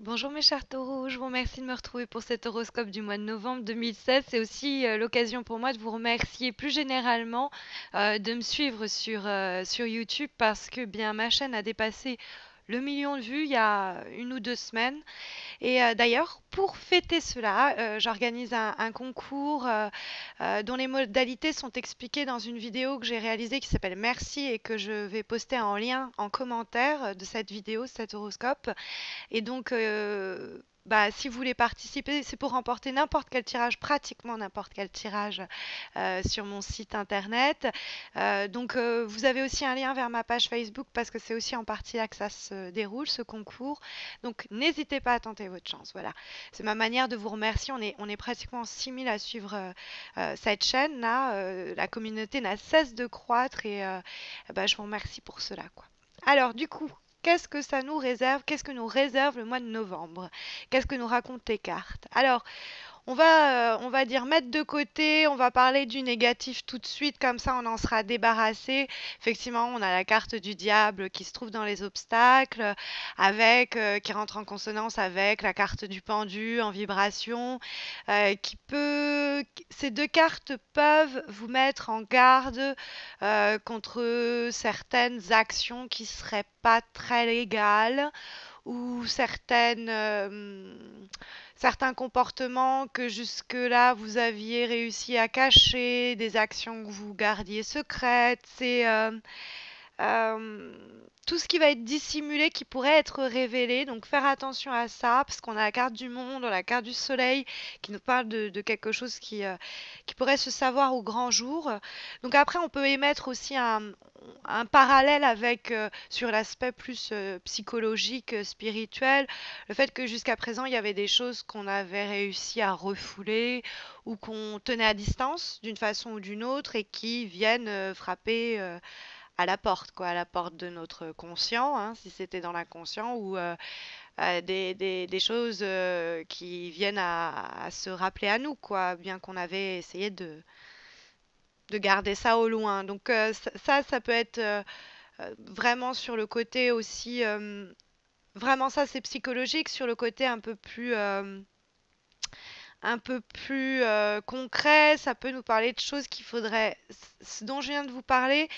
Bonjour mes chers taureaux, je vous remercie de me retrouver pour cet horoscope du mois de novembre 2016. C'est aussi l'occasion pour moi de vous remercier plus généralement de me suivre sur YouTube parce que bien ma chaîne a dépassé le million de vues il y a 1 ou 2 semaines. Et d'ailleurs, pour fêter cela, j'organise un concours dont les modalités sont expliquées dans une vidéo que j'ai réalisée qui s'appelle Merci et que je vais poster en lien en commentaire de cette vidéo, cet horoscope. Et donc, bah, si vous voulez participer, c'est pour remporter n'importe quel tirage, pratiquement n'importe quel tirage sur mon site internet. Donc, vous avez aussi un lien vers ma page Facebook parce que c'est aussi en partie là que ça se déroule, ce concours. Donc, n'hésitez pas à tenter votre chance. Voilà, c'est ma manière de vous remercier. On est pratiquement 6000 à suivre cette chaîne-là. La communauté n'a cesse de croître et bah, je vous remercie pour cela, quoi. Alors, du coup, qu'est-ce que ça nous réserve? Qu'est-ce que nous réserve le mois de novembre? Qu'est-ce que nous racontent les cartes? Alors, on va dire mettre de côté, on va parler du négatif tout de suite, comme ça on en sera débarrassé. Effectivement, on a la carte du diable qui se trouve dans les obstacles, qui rentre en consonance avec la carte du pendu en vibration, ces deux cartes peuvent vous mettre en garde contre certaines actions qui seraient pas très légales ou certains comportements que jusque-là vous aviez réussi à cacher, des actions que vous gardiez secrètes. Euh, Tout ce qui va être dissimulé qui pourrait être révélé. Donc faire attention à ça, parce qu'on a la carte du monde, la carte du soleil, qui nous parle de quelque chose qui pourrait se savoir au grand jour. Donc après, on peut émettre aussi un parallèle avec sur l'aspect plus psychologique, spirituel, le fait que jusqu'à présent, il y avait des choses qu'on avait réussi à refouler ou qu'on tenait à distance d'une façon ou d'une autre et qui viennent frapper à la porte, quoi, à la porte de notre conscient, hein, si c'était dans l'inconscient, ou des choses qui viennent à se rappeler à nous, quoi, bien qu'on avait essayé de garder ça au loin. Donc ça peut être vraiment sur le côté aussi, vraiment ça c'est psychologique, sur le côté un peu plus concret, ça peut nous parler de choses qu'il faudrait, ce dont je viens de vous parler,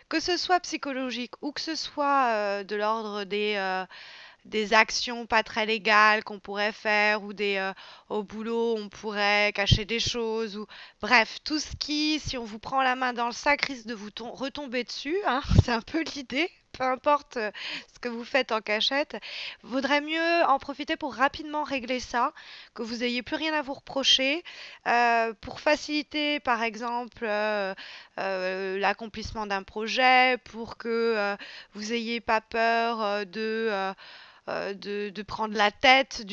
que ce soit psychologique ou que ce soit de l'ordre des actions pas très légales qu'on pourrait faire ou au boulot on pourrait cacher des choses ou bref, tout ce qui, si on vous prend la main dans le sac, risque de vous retomber dessus, hein, c'est un peu l'idée. Peu importe ce que vous faites en cachette, vaudrait mieux en profiter pour rapidement régler ça, que vous ayez plus rien à vous reprocher, pour faciliter par exemple l'accomplissement d'un projet, pour que vous ayez pas peur de prendre la tête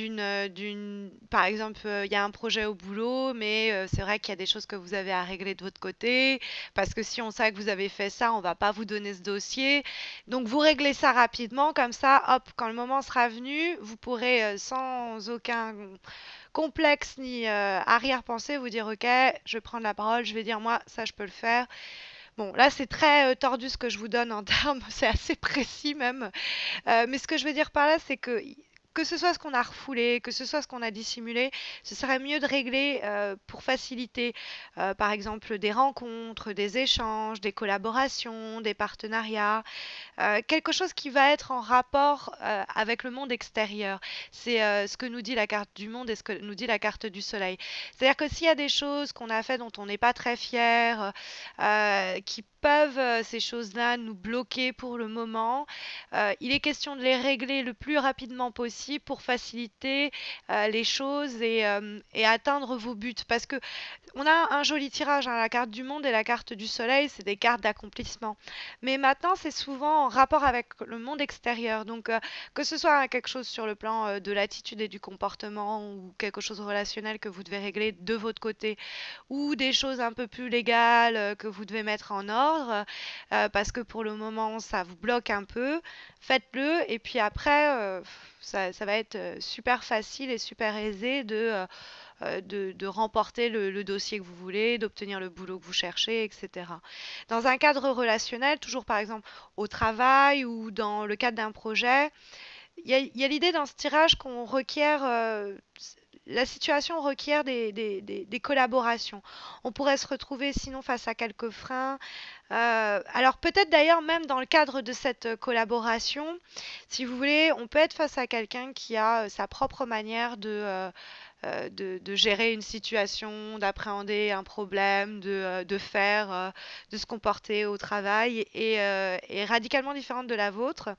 par exemple, il y a un projet au boulot, mais c'est vrai qu'il y a des choses que vous avez à régler de votre côté, parce que si on sait que vous avez fait ça, on va pas vous donner ce dossier. Donc vous réglez ça rapidement, comme ça, hop, quand le moment sera venu, vous pourrez sans aucun complexe ni arrière-pensée vous dire, ok, je vais prendre la parole, je vais dire moi, ça je peux le faire. Bon, là c'est très tordu ce que je vous donne en termes, c'est assez précis même. Mais ce que je veux dire par là, c'est que ce soit ce qu'on a refoulé, que ce soit ce qu'on a dissimulé, ce serait mieux de régler pour faciliter, par exemple, des rencontres, des échanges, des collaborations, des partenariats, quelque chose qui va être en rapport avec le monde extérieur. C'est ce que nous dit la carte du monde et ce que nous dit la carte du soleil. C'est-à-dire que s'il y a des choses qu'on a fait dont on n'est pas très fier, qui peuvent, ces choses-là, nous bloquer pour le moment, il est question de les régler le plus rapidement possible pour faciliter les choses et atteindre vos buts. Parce que on a un joli tirage, hein, la carte du monde et la carte du soleil, c'est des cartes d'accomplissement. Mais maintenant, c'est souvent en rapport avec le monde extérieur. Donc, que ce soit quelque chose sur le plan de l'attitude et du comportement ou quelque chose de relationnel que vous devez régler de votre côté ou des choses un peu plus légales que vous devez mettre en ordre parce que pour le moment, ça vous bloque un peu, faites-le et puis après, ça va être super facile et super aisé de remporter le dossier que vous voulez, d'obtenir le boulot que vous cherchez, etc. Dans un cadre relationnel, toujours par exemple au travail ou dans le cadre d'un projet, il y a l'idée dans ce tirage qu'on requiert, la situation requiert des collaborations. On pourrait se retrouver sinon face à quelques freins. Alors peut-être d'ailleurs même dans le cadre de cette collaboration, si vous voulez, on peut être face à quelqu'un qui a sa propre manière de gérer une situation, d'appréhender un problème, de faire, de se comporter au travail et radicalement différente de la vôtre.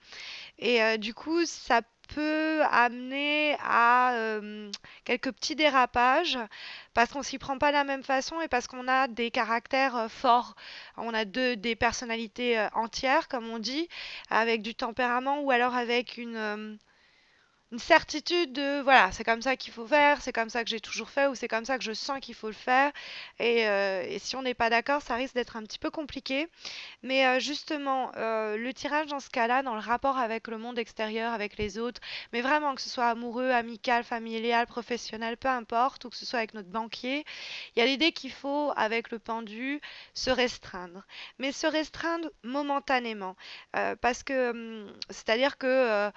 Et du coup, ça peut amener à quelques petits dérapages parce qu'on s'y prend pas de la même façon et parce qu'on a des caractères forts. On a des personnalités entières, comme on dit, avec du tempérament ou alors avec une certitude de voilà, c'est comme ça qu'il faut faire, c'est comme ça que j'ai toujours fait ou c'est comme ça que je sens qu'il faut le faire. Et si on n'est pas d'accord, ça risque d'être un petit peu compliqué. Mais justement, le tirage dans ce cas-là, dans le rapport avec le monde extérieur, avec les autres, mais vraiment que ce soit amoureux, amical, familial, professionnel, peu importe, ou que ce soit avec notre banquier, il y a l'idée qu'il faut, avec le pendu, se restreindre. Mais se restreindre momentanément. Parce que, c'est-à-dire que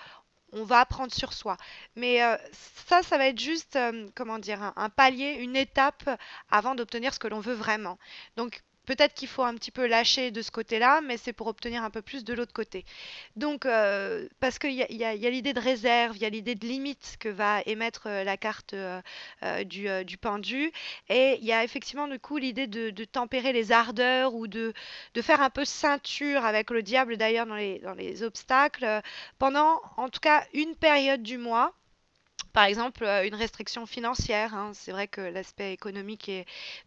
on va apprendre sur soi. Mais ça va être juste, comment dire, un palier, une étape avant d'obtenir ce que l'on veut vraiment. Donc peut-être qu'il faut un petit peu lâcher de ce côté-là, mais c'est pour obtenir un peu plus de l'autre côté. Donc, parce qu'il y a l'idée de réserve, il y a l'idée de limite que va émettre la carte du pendu, et il y a effectivement du coup l'idée de tempérer les ardeurs ou de faire un peu ceinture avec le diable d'ailleurs dans les obstacles pendant en tout cas une période du mois. Par exemple, une restriction financière, hein. C'est vrai que l'aspect économique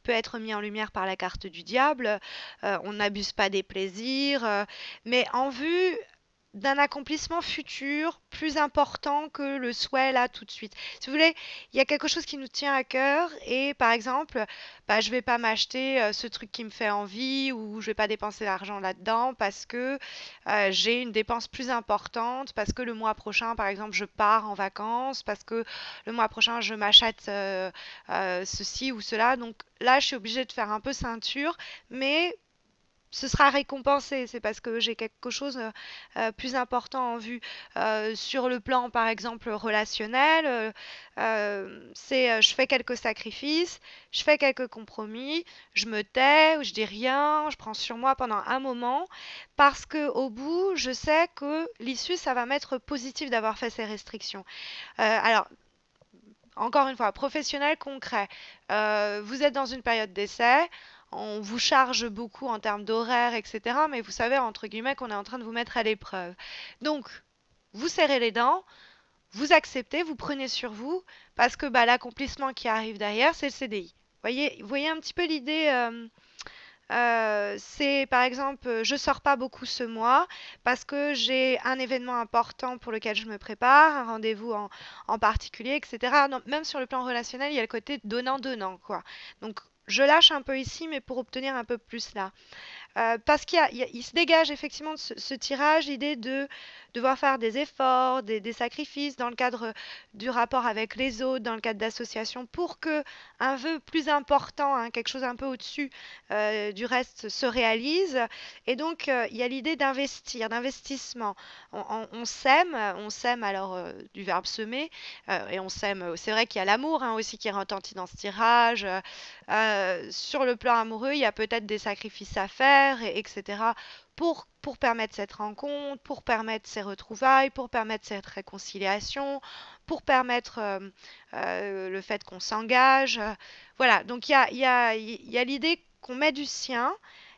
peut être mis en lumière par la carte du diable. On n'abuse pas des plaisirs, mais en vue d'un accomplissement futur plus important que le souhait là tout de suite. Si vous voulez, il y a quelque chose qui nous tient à cœur et par exemple, bah, je vais pas m'acheter ce truc qui me fait envie ou je vais pas dépenser l'argent là-dedans parce que j'ai une dépense plus importante, parce que le mois prochain, par exemple, je pars en vacances, parce que le mois prochain, je m'achète ceci ou cela. Donc là, je suis obligée de faire un peu ceinture, mais ce sera récompensé, c'est parce que j'ai quelque chose plus important en vue. Sur le plan, par exemple, relationnel, je fais quelques sacrifices, je fais quelques compromis, je me tais, je dis rien, je prends sur moi pendant un moment, parce que au bout, je sais que l'issue, ça va m'être positif d'avoir fait ces restrictions. Alors, encore une fois, professionnel concret. Vous êtes dans une période d'essai, on vous charge beaucoup en termes d'horaire, etc. Mais vous savez, entre guillemets, qu'on est en train de vous mettre à l'épreuve. Donc, vous serrez les dents, vous acceptez, vous prenez sur vous, parce que bah, l'accomplissement qui arrive derrière, c'est le CDI. Voyez un petit peu l'idée. C'est par exemple, je sors pas beaucoup ce mois parce que j'ai un événement important pour lequel je me prépare, un rendez-vous en particulier, etc. Non, même sur le plan relationnel, il y a le côté donnant-donnant, quoi. Donc, je lâche un peu ici, mais pour obtenir un peu plus là. Parce il se dégage effectivement de ce tirage l'idée de devoir faire des efforts, des sacrifices dans le cadre du rapport avec les autres, dans le cadre d'associations, pour que un vœu plus important, hein, quelque chose un peu au-dessus du reste, se réalise. Et donc, il y a l'idée d'investir, d'investissement. On sème alors du verbe semer, et on sème. C'est vrai qu'il y a l'amour hein, aussi qui retentit dans ce tirage. Sur le plan amoureux, il y a peut-être des sacrifices à faire, etc. Pour permettre cette rencontre, pour permettre ces retrouvailles, pour permettre cette réconciliation, pour permettre le fait qu'on s'engage. Voilà, donc il y a l'idée qu'on met du sien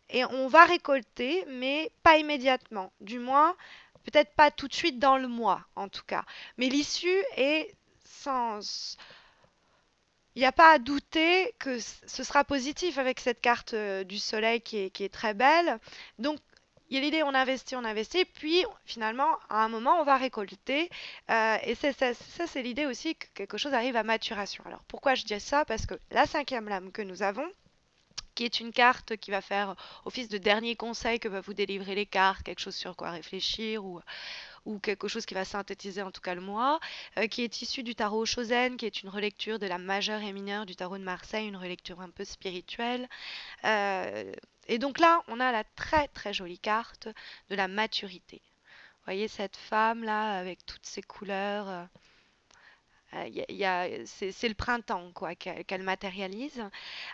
et on va récolter, mais pas immédiatement. Du moins, peut-être pas tout de suite dans le mois, en tout cas. Mais l'issue est sans, il n'y a pas à douter que ce sera positif avec cette carte du soleil qui est très belle. Donc, il y a l'idée, on investit, puis finalement, à un moment, on va récolter. Et c'est l'idée aussi que quelque chose arrive à maturation. Alors, pourquoi je dis ça? Parce que la cinquième lame que nous avons, qui est une carte qui va faire office de dernier conseil que va vous délivrer les cartes, quelque chose sur quoi réfléchir ou quelque chose qui va synthétiser en tout cas le mois, qui est issu du tarot Shozen, qui est une relecture de la majeure et mineure du tarot de Marseille, une relecture un peu spirituelle. Euh, et donc là, on a la très très jolie carte de la maturité. Voyez cette femme là avec toutes ces couleurs. C'est le printemps quoi qu'elle matérialise.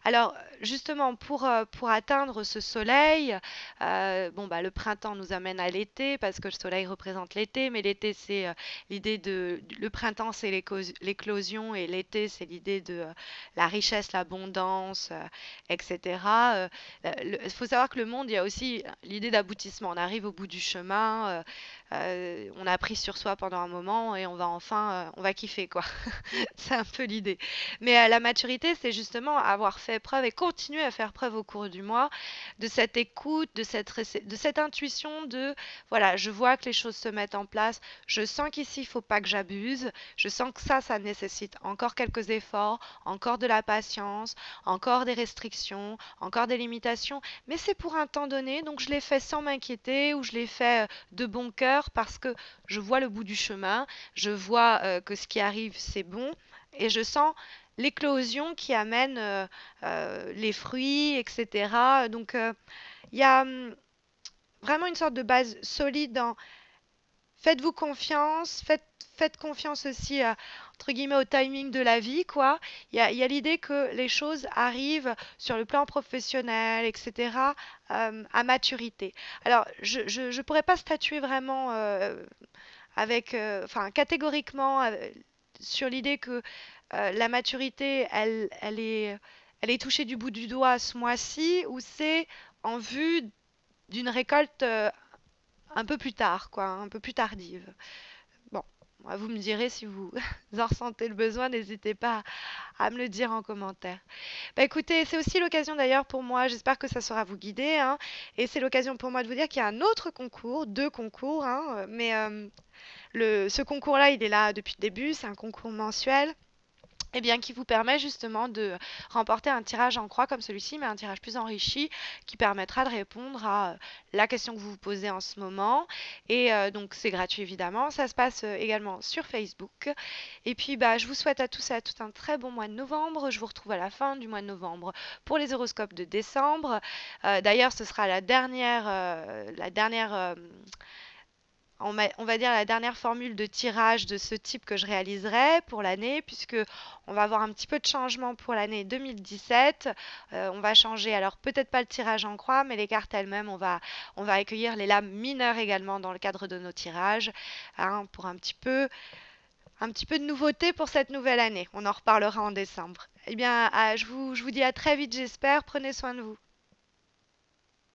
Alors justement pour atteindre ce soleil, bon bah le printemps nous amène à l'été parce que le soleil représente l'été, mais l'été c'est l'idée le printemps c'est l'éclosion et l'été c'est l'idée de la richesse, l'abondance, etc. Il faut savoir que le monde il y a aussi l'idée d'aboutissement. On arrive au bout du chemin. On a pris sur soi pendant un moment et on va enfin, on va kiffer quoi. C'est un peu l'idée. Mais la maturité, c'est justement avoir fait preuve et continuer à faire preuve au cours du mois de cette écoute, de cette intuition de, voilà, je vois que les choses se mettent en place, je sens qu'ici, il faut pas que j'abuse, je sens que ça nécessite encore quelques efforts, encore de la patience, encore des restrictions, encore des limitations, mais c'est pour un temps donné, donc je l'ai fait sans m'inquiéter ou je l'ai fait de bon cœur parce que je vois le bout du chemin, je vois que ce qui arrive, c'est bon, et je sens l'éclosion qui amène les fruits, etc. Donc, il y a vraiment une sorte de base solide dans faites-vous confiance, faites confiance aussi, entre guillemets, au timing de la vie, quoi. Il y a l'idée que les choses arrivent sur le plan professionnel, etc., à maturité. Alors, je pourrais pas statuer vraiment enfin, catégoriquement sur l'idée que la maturité, elle est touchée du bout du doigt ce mois-ci, ou c'est en vue d'une récolte un peu plus tard, quoi, un peu plus tardive. Bon, vous me direz si vous en ressentez le besoin, n'hésitez pas à me le dire en commentaire. Bah écoutez, c'est aussi l'occasion d'ailleurs pour moi, j'espère que ça saura vous guider, hein, et c'est l'occasion pour moi de vous dire qu'il y a un autre concours, deux concours, hein, mais ce concours-là, il est là depuis le début, c'est un concours mensuel. Eh bien, qui vous permet justement de remporter un tirage en croix comme celui-ci, mais un tirage plus enrichi qui permettra de répondre à la question que vous vous posez en ce moment. Et donc, c'est gratuit évidemment. Ça se passe également sur Facebook. Et puis, bah, je vous souhaite à tous et à toutes un très bon mois de novembre. Je vous retrouve à la fin du mois de novembre pour les horoscopes de décembre. D'ailleurs, ce sera la dernière on va dire la dernière formule de tirage de ce type que je réaliserai pour l'année, puisque on va avoir un petit peu de changement pour l'année 2017. On va changer, alors peut-être pas le tirage en croix, mais les cartes elles-mêmes, on va accueillir les lames mineures également dans le cadre de nos tirages, hein, pour un petit peu de nouveauté pour cette nouvelle année. On en reparlera en décembre. Eh bien, je vous dis à très vite, j'espère. Prenez soin de vous.